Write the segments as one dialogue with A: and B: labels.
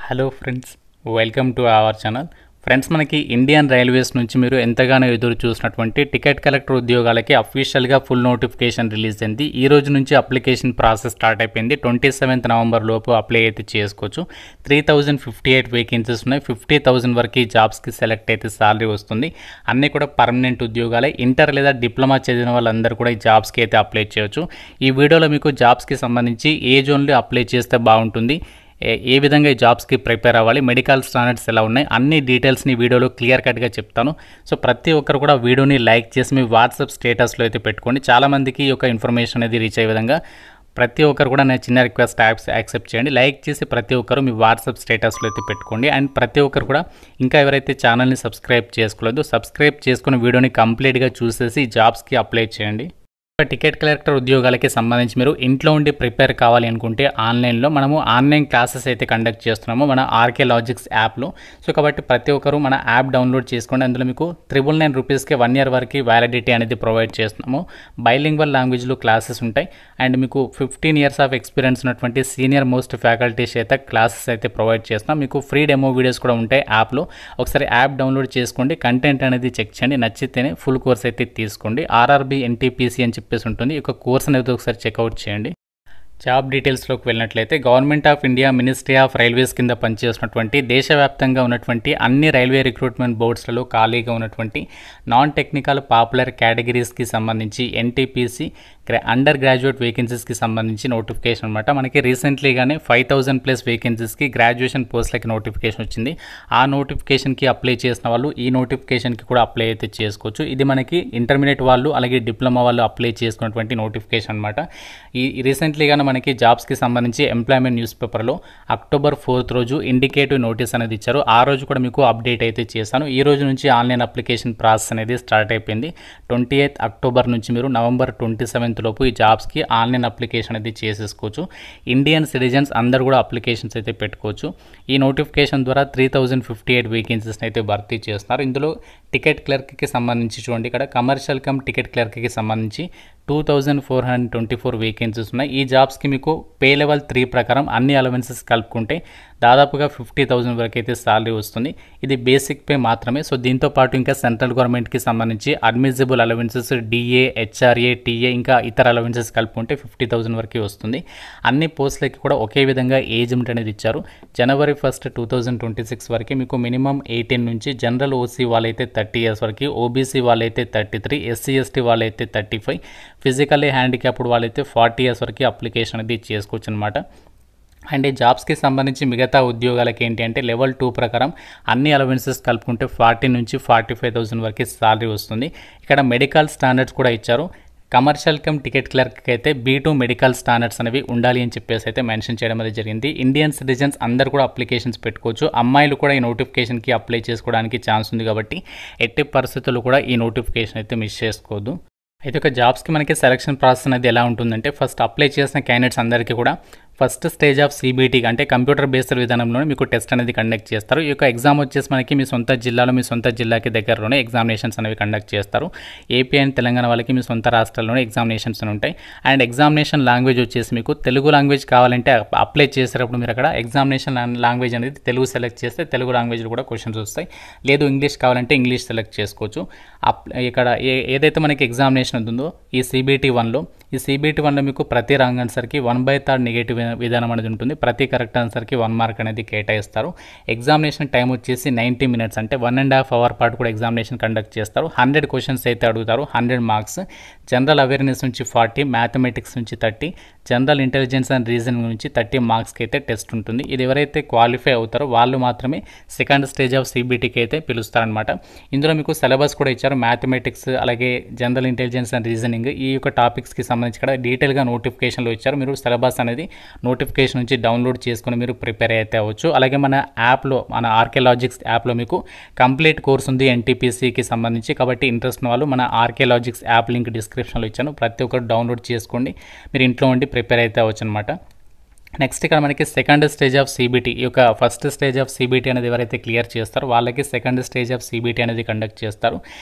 A: Hello friends, welcome to our channel. Friends, మనకి Indian railways నుంచి మీరు ఎంతగానో ఎదురు చూసినటువంటి టికెట్ కలెక్టర్ ఉద్యోగాలకి అఫీషియల్గా ఫుల్ నోటిఫికేషన్ రిలీజ్ అయింది. ఈ రోజు నుంచి అప్లికేషన్ ప్రాసెస్ స్టార్ట్ అయిపోయింది. 27th నవంబర్ లోపు అప్లై అయితే చేసుకోవచ్చు. 3058 వేకెన్సీస్ ఉన్నాయి. 50,000 వరకు జాబ్స్కి సెలెక్ట్ అయితే సాలరీ వస్తుంది. అన్నీ కూడా పర్మనెంట్ ఉద్యోగాలే. ఇంటర్ లేదా డిప్లొమా చదివిన వాళ్ళందరూ కూడా ఈ జాబ్స్కి అయితే అప్లై చేయొచ్చు. ఈ వీడియోలో మీకు జాబ్స్కి సంబంధించి ఏ జోన్లో అప్లై చేస్తే బాగుంటుంది, ఏ విధంగా ఈ జాబ్స్కి ప్రిపేర్ అవ్వాలి, మెడికల్ స్టాండర్డ్స్ ఎలా ఉన్నాయి, అన్ని డీటెయిల్స్ని వీడియోలో క్లియర్ కట్గా చెప్తాను. సో ప్రతి ఒక్కరు కూడా వీడియోని లైక్ చేసి మీ వాట్సాప్ స్టేటస్లో అయితే పెట్టుకోండి. చాలామందికి ఈ యొక్క ఇన్ఫర్మేషన్ అనేది రీచ్ అయ్యే విధంగా ప్రతి ఒక్కరు కూడా నేను చిన్న రిక్వెస్ట్ యాక్సెప్ట్ చేయండి. లైక్ చేసి ప్రతి ఒక్కరు మీ వాట్సాప్ స్టేటస్లో అయితే పెట్టుకోండి. అండ్ ప్రతి ఒక్కరు కూడా ఇంకా ఎవరైతే ఛానల్ని సబ్స్క్రైబ్ చేసుకోలేదో సబ్స్క్రైబ్ చేసుకుని వీడియోని కంప్లీట్గా చూసేసి జాబ్స్కి అప్లై చేయండి. టికెట్ కలెక్టర్ ఉద్యోగాలకి సంబంధించి మీరు ఇంట్లో ఉండి ప్రిపేర్ కావాలి అనుకుంటే ఆన్లైన్లో మనము ఆన్లైన్ క్లాసెస్ అయితే కండక్ట్ చేస్తున్నాము మన ఆర్కే లాజిక్స్ యాప్లో. సో కాబట్టి ప్రతి ఒక్కరు మన యాప్ డౌన్లోడ్ చేసుకోండి. అందులో మీకు 999 రూపీస్కి 1 year వరకు వ్యాలిడిటీ అనేది ప్రొవైడ్ చేస్తున్నాము. బైలింగ్వల్ లాంగ్వేజ్లో క్లాసెస్ ఉంటాయి. అండ్ మీకు 15 years ఆఫ్ ఎక్స్పీరియన్స్ ఉన్నటువంటి సీనియర్ మోస్ట్ ఫ్యాకల్టీస్ అయితే క్లాసెస్ అయితే ప్రొవైడ్ చేస్తున్నాం. మీకు ఫ్రీ డెమో వీడియోస్ కూడా ఉంటాయి యాప్లో. ఒకసారి యాప్ డౌన్లోడ్ చేసుకోండి, కంటెంట్ అనేది చెక్ చేయండి, నచ్చితేనే ఫుల్ కోర్స్ అయితే తీసుకోండి. ఆర్ఆర్బీ ఎన్టీపీసీ అని చెప్పేసి ఉంటుంది. ఈ కోర్స్ అనేది ఒకసారి చెక్అవుట్ చేయండి. జాబ్ డీటెయిల్స్లోకి వెళ్ళినట్లయితే government of India ministry of railways కింద పనిచేస్తున్నటువంటి దేశవ్యాప్తంగా ఉన్నటువంటి అన్ని రైల్వే రిక్రూట్మెంట్ బోర్డ్స్లలో ఖాళీగా ఉన్నటువంటి నాన్ టెక్నికల్ పాపులర్ కేటగిరీస్కి సంబంధించి ఎన్టీపీసీ అండర్ గ్రాడ్యుయేట్ వేకెన్సీస్కి సంబంధించి నోటిఫికేషన్ అనమాట. మనకి రీసెంట్లీగానే 5,000+ వేకెన్సీస్కి గ్రాడ్యుయేషన్ పోస్ట్లకి నోటిఫికేషన్ వచ్చింది. ఆ నోటిఫికేషన్కి అప్లై చేసిన వాళ్ళు ఈ నోటిఫికేషన్కి కూడా అప్లై అయితే చేసుకోవచ్చు. ఇది మనకి ఇంటర్మీడియట్ వాళ్ళు అలాగే డిప్లొమా వాళ్ళు అప్లై చేసుకున్నటువంటి నోటిఫికేషన్ అనమాట. ఈ రీసెంట్లీగానే మనకి జాబ్స్కి సంబంధించి ఎంప్లాయ్మెంట్ న్యూస్ పేపర్లో October 4th రోజు ఇండికేటివ్ నోటీస్ అనేది ఇచ్చారు. ఆ రోజు కూడా మీకు అప్డేట్ అయితే చేశాను. ఈ రోజు నుంచి ఆన్లైన్ అప్లికేషన్ ప్రాసెస్ అనేది స్టార్ట్ అయిపోయింది. 28th October నుంచి మీరు November 27th లోపు ఈ జాబ్స్కి ఆన్లైన్ అప్లికేషన్ అనేది చేసేసుకోవచ్చు. ఇండియన్ సిటిజన్స్ అందరూ కూడా అప్లికేషన్స్ అయితే పెట్టుకోవచ్చు. ఈ నోటిఫికేషన్ ద్వారా 3058 వేకెన్సీస్ని అయితే భర్తీ చేస్తున్నారు. ఇందులో టికెట్ క్లర్క్కి సంబంధించి చూడండి, ఇక్కడ కమర్షియల్ కమ్ టికెట్ క్లర్క్కి సంబంధించి 2424 వేకెన్సీస్ ఉన్నాయి. ఈ జాబ్స్కి మీకు పే లెవెల్ 3 ప్రకారం అన్ని అలవెన్సెస్ కలుపుకుంటే దాదాపుగా 50,000 వరకు అయితే సాలరీ వస్తుంది. ఇది బేసిక్ పే మాత్రమే. సో దీంతో పాటు ఇంకా సెంట్రల్ గవర్నమెంట్కి సంబంధించి admissible allowances, DA, HRA, TA ఇంకా ఇతర అలవెన్సెస్ కలుపుకుంటే 50,000 వరకు వస్తుంది. అన్ని పోస్టులకి కూడా ఒకే విధంగా ఏజ్ లిమిట్ అనేది ఇచ్చారు. January 1st, 2026 వరకు మీకు మినిమం 18 నుంచి, జనరల్ ఓసీ వాళ్ళైతే 30 years వరకు, ఓబీసీ వాళ్ళైతే 33, ఎస్సీ ఎస్టీ వాళ్ళైతే 35, ఫిజికల్లీ హ్యాండిక్యాప్డ్ వాళ్ళైతే 40 years వరకు అప్లికేషన్ అనేది చేసుకోవచ్చు అనమాట. అండ్ ఈ జాబ్స్కి సంబంధించి మిగతా ఉద్యోగాలకి ఏంటి అంటే లెవెల్ 2 ప్రకారం అన్ని అలవెన్సెస్ కలుపుకుంటే 40 నుంచి 45,000 వరకు సాలరీ వస్తుంది. ఇక్కడ మెడికల్ స్టాండర్డ్స్ కూడా ఇచ్చారు. కమర్షియల్ కమ్ టికెట్ క్లర్క్కి అయితే B2 మెడికల్ స్టాండర్డ్స్ అనేవి ఉండాలి అని చెప్పేసి అయితే మెన్షన్ చేయడం అనేది జరిగింది. ఇండియన్ సిటిజన్స్ అందరూ కూడా అప్లికేషన్స్ పెట్టుకోవచ్చు. అమ్మాయిలు కూడా ఈ నోటిఫికేషన్కి అప్లై చేసుకోవడానికి ఛాన్స్ ఉంది కాబట్టి ఎట్టి పరిస్థితుల్లో కూడా ఈ నోటిఫికేషన్ అయితే మిస్ చేసుకోవద్దు. అయితే ఒక జాబ్స్కి మనకి సెలక్షన్ ప్రాసెస్ అనేది ఎలా ఉంటుందంటే ఫస్ట్ అప్లై చేసిన క్యాండిడేట్స్ అందరికీ కూడా ఫస్ట్ స్టేజ్ ఆఫ్ CBT అంటే కంప్యూటర్ బేస్డ్ విధానంలోనే మీకు టెస్ట్ అనేది కండక్ట్ చేస్తారు. ఈ యొక్క ఎగ్జామ్ వచ్చేసి మనకి మీ సొంత జిల్లాలో మీ సొంత జిల్లాకి దగ్గరలోనే ఎగ్జామినేషన్స్ అనేవి కండక్ట్ చేస్తారు. ఏపీ అండ్ తెలంగాణ వాళ్ళకి మీ సొంత రాష్ట్రాల్లోనే ఎగ్జామినేషన్స్ ఉంటాయి. అండ్ ఎగ్జామినేషన్ లాంగ్వేజ్ వచ్చేసి మీకు తెలుగు లాంగ్వేజ్ కావాలంటే అప్లై చేసేటప్పుడు మీరు అక్కడ ఎగ్జామినేషన్ లాంగ్వేజ్ అనేది తెలుగు సెలెక్ట్ చేస్తే తెలుగు లాంగ్వేజ్లో కూడా క్వశ్చన్స్ వస్తాయి. లేదు ఇంగ్లీష్ కావాలంటే ఇంగ్లీష్ సెలెక్ట్ చేసుకోవచ్చు. ఇక్కడ ఏదైతే మనకి ఎగ్జామినేషన్ ఉందో ఈ CBT 1లో, ఈ CBT 1లో మీకు ప్రతి రాంగ్ ఆన్సర్కి 1/3 నెగటివ్ విధానం అనేది ఉంటుంది. ప్రతి కరెక్ట్ ఆన్సర్కి 1 మార్క్ అనేది కేటాయిస్తారు. ఎగ్జామినేషన్ టైం వచ్చేసి 90 minutes అంటే 1.5 hour పాటు కూడా ఎగ్జామినేషన్ కండక్ట్ చేస్తారు. 100 క్వశ్చన్స్ అయితే అడుగుతారు, 100 మార్క్స్. జనరల్ అవేర్నెస్ నుంచి 40, మ్యాథమెటిక్స్ నుంచి 30, జనరల్ ఇంటెలిజెన్స్ అండ్ రీజనింగ్ నుంచి 30 మార్క్స్కి అయితే టెస్ట్ ఉంటుంది. ఇది ఎవరైతే క్వాలిఫై అవుతారో వాళ్ళు మాత్రమే సెకండ్ స్టేజ్ ఆఫ్ CBTకి అయితే పిలుస్తారనమాట. ఇందులో మీకు సిలబస్ కూడా ఇచ్చారు. మ్యాథమెటిక్స్ అలాగే జనరల్ ఇంటెలిజెన్స్ అండ్ రీజనింగ్ ఈ యొక్క టాపిక్స్కి సంబంధించి కూడా డీటెయిల్గా నోటిఫికేషన్లో ఇచ్చారు. మీరు సిలబస్ అనేది నోటిఫికేషన్ నుంచి డౌన్లోడ్ చేసుకుని మీరు ప్రిపేర్ అయితే అవ్వచ్చు. అలాగే మన యాప్లో, మన ఆర్కే లాజిక్స్ యాప్లో మీకు కంప్లీట్ కోర్స్ ఉంది ఎన్టీపీసీకి సంబంధించి. కాబట్టి ఇంట్రెస్ట్ ఉన్న వాళ్ళు మన ఆర్కే లాజిక్స్ యాప్ లింక్ డిస్క్రిప్షన్లో ఇచ్చాను. ప్రతి ఒక్కరు డౌన్లోడ్ చేసుకోండి. మీరు ఇంట్లో ఉండి ప్రిపేర్ అయితే అవ్వచ్చు అనమాట. నెక్స్ట్ ఇక్కడ మనకి సెకండ్ స్టేజ్ ఆఫ్ సిబిటీ, ఈ యొక్క ఫస్ట్ స్టేజ్ ఆఫ్ సిబిటీ అనేది ఎవరైతే క్లియర్ చేస్తారో వాళ్ళకి సెకండ్ స్టేజ్ ఆఫ్ సిబిటీ అనేది కండక్ట్ చేస్తారు.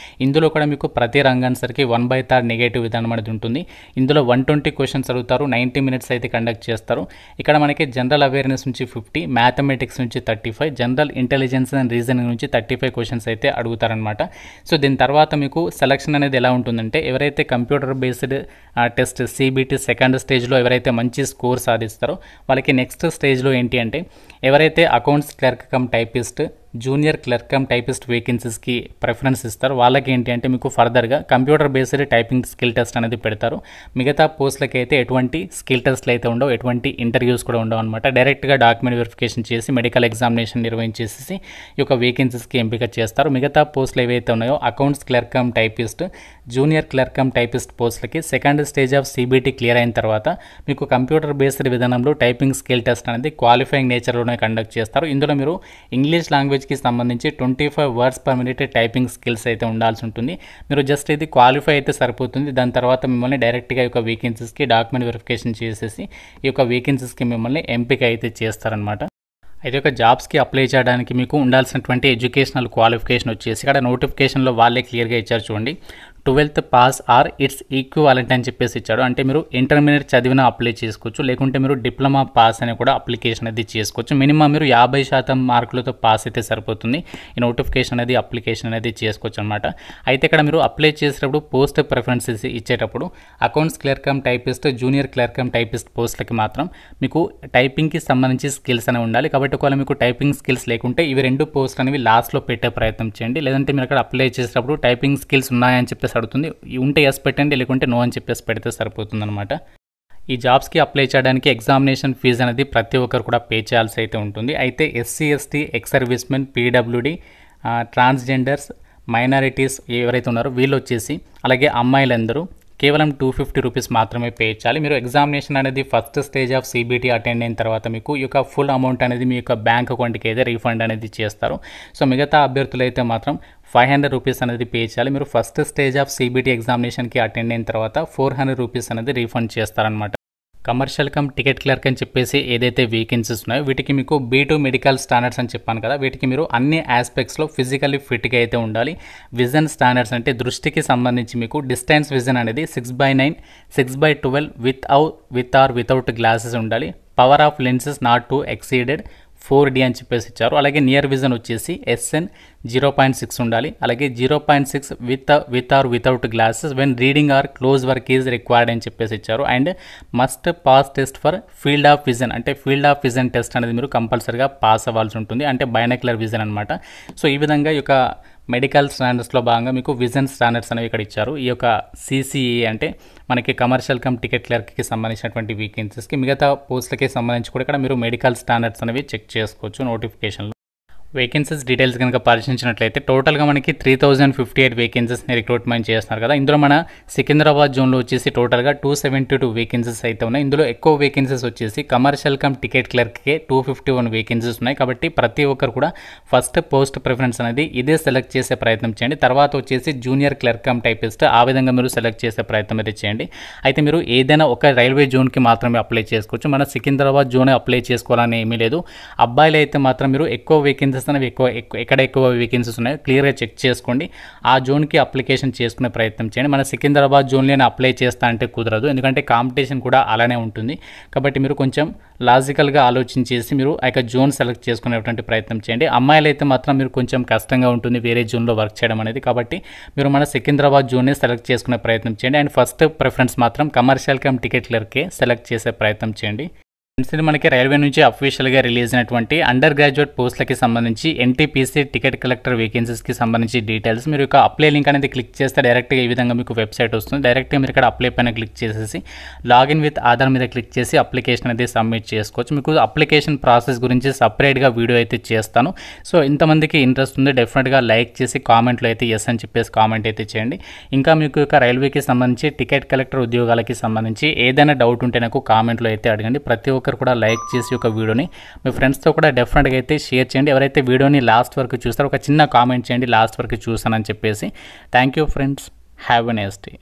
A: ఇందులో కూడా మీకు ప్రతి రంగానికి 1/3 నెగటివ్ విధానం అనేది ఉంటుంది. ఇందులో 120 క్వశ్చన్స్ అడుగుతారు, 90 మినిట్స్ అయితే కండక్ట్ చేస్తారు. ఇక్కడ మనకి జనరల్ అవేర్నెస్ నుంచి 50, మ్యాథమెటిక్స్ నుంచి 35, జనరల్ ఇంటెలిజెన్స్ అండ్ రీజనింగ్ నుంచి 35 క్వశ్చన్స్ అయితే అడుగుతారనమాట. సో దీని తర్వాత మీకు సెలక్షన్ అనేది ఎలా ఉంటుందంటే, ఎవరైతే computer based test CBT second స్టేజ్లో ఎవరైతే మంచి స్కోర్ సాధిస్తారో వాళ్ళకి నెక్స్ట్ స్టేజ్లో ఏంటి అంటే, ఎవరైతే accounts clerk cum typist, junior clerk cum typist వేకెన్సీస్కి ప్రిఫరెన్స్ ఇస్తారు. వాళ్ళకి ఏంటి అంటే మీకు ఫర్దర్గా computer based typing skill test అనేది పెడతారు. మిగతా పోస్టులకి అయితే ఎటువంటి స్కిల్ టెస్ట్లు అయితే ఉండవు, ఎటువంటి ఇంటర్వ్యూస్ కూడా ఉండవు అనమాట. డైరెక్ట్గా డాక్యుమెంట్ వెరిఫికేషన్ చేసి మెడికల్ ఎగ్జామినేషన్ నిర్వహించేసి ఈ యొక్క వేకెన్సీస్కి ఎంపిక చేస్తారు. మిగతా పోస్టులు ఏవైతే ఉన్నాయో accounts clerk cum typist, junior clerk cum typist పోస్టులకి second stage of CBT clear అయిన తర్వాత మీకు కంప్యూటర్ బేస్డ్ విధానంలో టైపింగ్ స్కిల్ టెస్ట్ అనేది క్వాలిఫైయింగ్ నేచర్లోనే కండక్ట్ చేస్తారు. ఇందులో మీరు ఇంగ్లీష్ లాంగ్వేజ్కి సంబంధించి 25 words per minute typing skills అయితే ఉండాల్సి ఉంటుంది. మీరు జస్ట్ ఇది క్వాలిఫై అయితే సరిపోతుంది. దాని తర్వాత మిమ్మల్ని డైరెక్ట్గా ఈ యొక్క వేకెన్సీస్కి డాక్యుమెంట్ వెరిఫికేషన్ చేసేసి ఈ యొక్క వేకెన్సీస్కి మిమ్మల్ని ఎంపిక అయితే చేస్తారనమాట. అయితే ఒక జాబ్స్కి అప్లై చేయడానికి మీకు ఉండాల్సినటువంటి ఎడ్యుకేషనల్ క్వాలిఫికేషన్ వచ్చేసి ఇక్కడ నోటిఫికేషన్లో వాళ్ళే క్లియర్గా ఇచ్చారు చూడండి. 12th pass or it's equivalent అని చెప్పేసి ఇచ్చాడు. అంటే మీరు ఇంటర్మీడియట్ చదివినా అప్లై చేసుకోవచ్చు, లేకుంటే మీరు డిప్లొమా పాస్ అని కూడా అప్లికేషన్ అది చేసుకోవచ్చు. మినిమం మీరు 50% మార్కులతో పాస్ అయితే సరిపోతుంది. ఈ నోటిఫికేషన్ అనేది అప్లికేషన్ అనేది చేసుకోవచ్చు అనమాట. అయితే ఇక్కడ మీరు అప్లై చేసేటప్పుడు పోస్ట్ ప్రిఫరెన్సెస్ ఇచ్చేటప్పుడు accounts clerk cum typist, junior clerk cum typist పోస్టులకి మాత్రం మీకు టైపింగ్కి సంబంధించి స్కిల్స్ అనేవి ఉండాలి. కాబట్టి ఒకవేళ మీకు టైపింగ్ స్కిల్స్ లేకుంటే ఇవి 2 పోస్టులు అనేవి లాస్ట్లో పెట్టే ప్రయత్నం చేయండి. లేదంటే మీరు అక్కడ అప్లై చేసేటప్పుడు టైపింగ్ స్కిల్స్ ఉన్నాయని చెప్పేసి అడుగుతుంది, ఉంటే ఎస్ పెట్టండి, లేకుంటే నో అని చెప్పేసి పెడితే సరిపోతుంది అనమాట. ఈ జాబ్స్కి అప్లై చేయడానికి ఎగ్జామినేషన్ ఫీజు అనేది ప్రతి ఒక్కరు కూడా పే చేయాల్సి అయితే ఉంటుంది. అయితే SC, ST, ex servicemen, PWD, transgenders, minorities ఎవరైతే ఉన్నారో వీళ్ళు వచ్చేసి, అలాగే అమ్మాయిలందరూ కేవలం 250 రూపీస్ మాత్రమే పే చేయాలి. మీరు ఎగ్జామినేషన్ అనేది first stage of CBT attend అయిన తర్వాత మీకు ఈ యొక్క ఫుల్ అమౌంట్ అనేది మీ యొక్క బ్యాంక్ అకౌంట్కి అయితే రీఫండ్ అనేది చేస్తారు. సో మిగతా అభ్యర్థులు అయితే మాత్రం 500 రూపీస్ అనేది పే చేయాలి. మీరు ఫస్ట్ స్టేజ్ ఆఫ్ సిబిటీ ఎగ్జామినేషన్కి అటెండ్ అయిన తర్వాత 400 రూపీస్ అనేది రీఫండ్ చేస్తారనమాట. కమర్షియల్ కమ్ టికెట్ క్లర్క్ అని చెప్పేసి ఏదైతే వేకెన్సీస్ ఉన్నాయో వీటికి మీకు B2 మెడికల్ స్టాండర్డ్స్ అని చెప్పాను కదా, వీటికి మీరు అన్ని ఆస్పెక్ట్స్లో ఫిజికల్లీ ఫిట్గా అయితే ఉండాలి. విజన్ స్టాండర్డ్స్ అంటే దృష్టికి సంబంధించి మీకు డిస్టెన్స్ విజన్ అనేది 6/9, 6/12 విత్ ఆర్ వితౌట్ గ్లాసెస్ ఉండాలి. Power of lenses not to exceeded 4D అని చెప్పేసి ఇచ్చారు. అలాగే నియర్ విజన్ వచ్చేసి SN 0.6 ఉండాలి. అలాగే 0.6 with or without glasses when reading or close work is required అని చెప్పేసి ఇచ్చారు. And must pass test for field of vision, అంటే ఫీల్డ్ ఆఫ్ విజన్ టెస్ట్ అనేది మీరు కంపల్సరీగా పాస్ అవ్వాల్సి ఉంటుంది, అంటే బైనాక్యులర్ విజన్ అనమాట. సో ఈ విధంగా ఈ యొక్క మెడికల్ స్టాండర్డ్స్లో భాగంగా మీకు విజన్ స్టాండర్డ్స్ అనేవి ఇక్కడ ఇచ్చారు. ఈ యొక్క CCE అంటే మనకి కమర్షియల్ కమ్ టికెట్ క్లర్క్కి సంబంధించినటువంటి వేకెన్సీస్కి, మిగతా పోస్టులకి సంబంధించి కూడా ఇక్కడ మీరు మెడికల్ స్టాండర్డ్స్ అనేవి చెక్ చేసుకోవచ్చు నోటిఫికేషన్లో. వేకెన్సీస్ డీటెయిల్స్ కనుక పరిశీలించినట్లయితే టోటల్గా మనకి 3058 వేకెన్సీస్ని రిక్రూట్మెంట్ చేస్తున్నారు కదా. ఇందులో మన సికింద్రాబాద్ జోన్లో వచ్చేసి టోటల్గా 272 వేకెన్సీస్ అయితే ఉన్నాయి. ఇందులో ఎక్కువ వేకెన్సీస్ వచ్చేసి కమర్షియల్ కమ్ టికెట్ క్లర్క్కే 251 వేకెన్సీస్ ఉన్నాయి. కాబట్టి ప్రతి ఒక్కరు కూడా ఫస్ట్ పోస్ట్ ప్రిఫరెన్స్ అనేది ఇదే సెలెక్ట్ చేసే ప్రయత్నం చేయండి. తర్వాత వచ్చేసి జూనియర్ క్లర్క్ కమ్ టైపిస్ట్, ఆ విధంగా మీరు సెలెక్ట్ చేసే ప్రయత్నం అయితే చేయండి. అయితే మీరు ఏదైనా ఒక రైల్వే జోన్కి మాత్రమే అప్లై చేసుకోవచ్చు, మన సికింద్రాబాద్ జోనే అప్లై చేసుకోవాలని ఏమీ లేదు. అబ్బాయిలు అయితే మాత్రం మీరు ఎక్కువ వేకెన్సీస్ అనేవి ఎక్కడ ఎక్కువ వేకెన్సీస్ ఉన్నాయో క్లియర్గా చెక్ చేసుకోండి. ఆ జోన్కి అప్లికేషన్ చేసుకునే ప్రయత్నం చేయండి. మన సికింద్రాబాద్ జోన్లోనే అప్లై చేస్తా అంటే కుదరదు, ఎందుకంటే కాంపిటీషన్ కూడా అలానే ఉంటుంది. కాబట్టి మీరు కొంచెం లాజికల్గా ఆలోచించేసి మీరు ఆ యొక్క జోన్ సెలెక్ట్ చేసుకునేటువంటి ప్రయత్నం చేయండి. అమ్మాయిలు అయితే మాత్రం మీరు కొంచెం కష్టంగా ఉంటుంది వేరే జోన్లో వర్క్ చేయడం అనేది. కాబట్టి మీరు మన సికింద్రాబాద్ జోన్నే సెలెక్ట్ చేసుకునే ప్రయత్నం చేయండి. అండ్ ఫస్ట్ ప్రిఫరెన్స్ మాత్రం కమర్షియల్ కమ్ టికెట్ క్లర్కే సెలెక్ట్ చేసే ప్రయత్నం చేయండి. ఫ్రెండ్స్, మనకి రైల్వే నుంచి అఫీషియల్గా రిలీజ్ అయినటువంటి అండర్ గ్రాడ్యుయేట్ పోస్టులకి సంబంధించి NTPC టికెట్ కలెక్టర్ వేకెన్సీస్కి సంబంధించి డీటెయిల్స్, మీరు ఇక అప్లై లింక్ అనేది క్లిక్ చేస్తే డైరెక్ట్గా ఈ విధంగా మీకు వెబ్సైట్ వస్తుంది. డైరెక్ట్గా మీరు ఇక్కడ అప్లై పైన క్లిక్ చేసేసి లాగిన్ విత్ ఆధార్ మీద క్లిక్ చేసి అప్లికేషన్ అనేది సబ్మిట్ చేసుకోవచ్చు. మీకు అప్లికేషన్ ప్రాసెస్ గురించి సపరేట్గా వీడియో అయితే చేస్తాను. సో ఇంతమందికి ఇంట్రెస్ట్ ఉంది, డెఫినెట్గా లైక్ చేసి కామెంట్లో అయితే ఎస్ అని చెప్పేసి కామెంట్ అయితే చేయండి. ఇంకా మీకు ఇక రైల్వేకి సంబంధించి టికెట్ కలెక్టర్ ఉద్యోగాలకి సంబంధించి ఏదైనా డౌట్ ఉంటే నాకు కామెంట్లో అయితే అడగండి. ప్రతి ఒక్కరు కూడా లైక్ చేసి ఒక వీడియోని మీ ఫ్రెండ్స్తో కూడా డెఫినెట్గా అయితే షేర్ చేయండి. ఎవరైతే వీడియోని లాస్ట్ వరకు చూస్తారో ఒక చిన్న కామెంట్ చేయండి, లాస్ట్ వరకు చూసానని చెప్పేసి. Thank you friends, have a nice day.